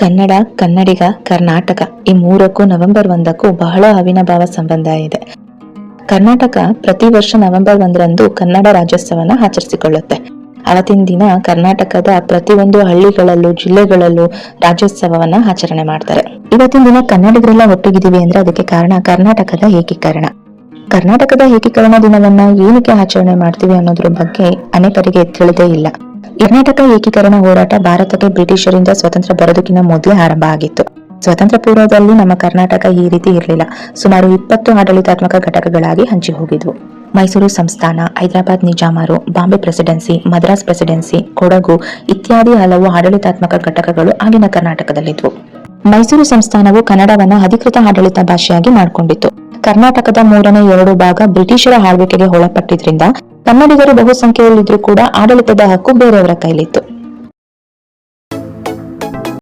ಕನ್ನಡ, ಕನ್ನಡಿಗ, ಕರ್ನಾಟಕ ಈ ಮೂರಕ್ಕೂ ನವೆಂಬರ್ 1ಕ್ಕೂ ಬಹಳ ಅವಿನಾಭಾವ ಸಂಬಂಧ ಇದೆ. ಕರ್ನಾಟಕ ಪ್ರತಿ ವರ್ಷ ನವೆಂಬರ್ 1ರಂದು ಕನ್ನಡ ರಾಜ್ಯೋತ್ಸವನ ಆಚರಿಸಿಕೊಳ್ಳುತ್ತೆ. ಅವತ್ತಿನ ದಿನ ಕರ್ನಾಟಕದ ಪ್ರತಿಯೊಂದು ಹಳ್ಳಿಗಳಲ್ಲೂ ಜಿಲ್ಲೆಗಳಲ್ಲೂ ರಾಜ್ಯೋತ್ಸವವನ್ನ ಆಚರಣೆ ಮಾಡ್ತಾರೆ. ಇವತ್ತಿನ ದಿನ ಕನ್ನಡಿಗರೆಲ್ಲ ಒಟ್ಟಿಗಿದ್ದೀವಿ ಅಂದ್ರೆ ಅದಕ್ಕೆ ಕಾರಣ ಕರ್ನಾಟಕದ ಏಕೀಕರಣ. ಕರ್ನಾಟಕದ ಏಕೀಕರಣ ದಿನವನ್ನ ಏನಕ್ಕೆ ಆಚರಣೆ ಮಾಡ್ತೀವಿ ಅನ್ನೋದ್ರ ಬಗ್ಗೆ ಅನೇಕರಿಗೆ ತಿಳಿದೇ ಇಲ್ಲ. ಕರ್ನಾಟಕ ಏಕೀಕರಣ ಹೋರಾಟ ಭಾರತಕ್ಕೆ ಬ್ರಿಟಿಷರಿಂದ ಸ್ವತಂತ್ರ ಬರೋದಕ್ಕಿಂತ ಮೊದಲೇ ಆರಂಭ ಆಗಿತ್ತು. ಸ್ವತಂತ್ರ ಪೂರ್ವದಲ್ಲಿ ನಮ್ಮ ಕರ್ನಾಟಕ ಈ ರೀತಿ ಇರಲಿಲ್ಲ. ಸುಮಾರು 20 ಆಡಳಿತಾತ್ಮಕ ಘಟಕಗಳಾಗಿ ಹಂಚಿ ಹೋಗಿದ್ವು. ಮೈಸೂರು ಸಂಸ್ಥಾನ, ಹೈದರಾಬಾದ್ ನಿಜಾಮರು, ಬಾಂಬೆ ಪ್ರೆಸಿಡೆನ್ಸಿ, ಮದ್ರಾಸ್ ಪ್ರೆಸಿಡೆನ್ಸಿ, ಕೊಡಗು ಇತ್ಯಾದಿ ಹಲವು ಆಡಳಿತಾತ್ಮಕ ಘಟಕಗಳು ಆಗಿನ ಕರ್ನಾಟಕದಲ್ಲಿದ್ವು. ಮೈಸೂರು ಸಂಸ್ಥಾನವು ಕನ್ನಡವನ್ನ ಅಧಿಕೃತ ಆಡಳಿತ ಭಾಷೆಯಾಗಿ ಮಾಡಿಕೊಂಡಿತ್ತು. ಕರ್ನಾಟಕದ 2/3 ಭಾಗ ಬ್ರಿಟಿಷರ ಆಳ್ವಿಕೆಗೆ ಒಳಪಟ್ಟಿದ್ರಿಂದ ಕನ್ನಡಿಗರು ಬಹುಸಂಖ್ಯೆಯಲ್ಲಿದ್ರೂ ಕೂಡ ಆಡಳಿತದ ಹಕ್ಕು ಬೇರೆಯವರ ಕೈಲಿತ್ತು.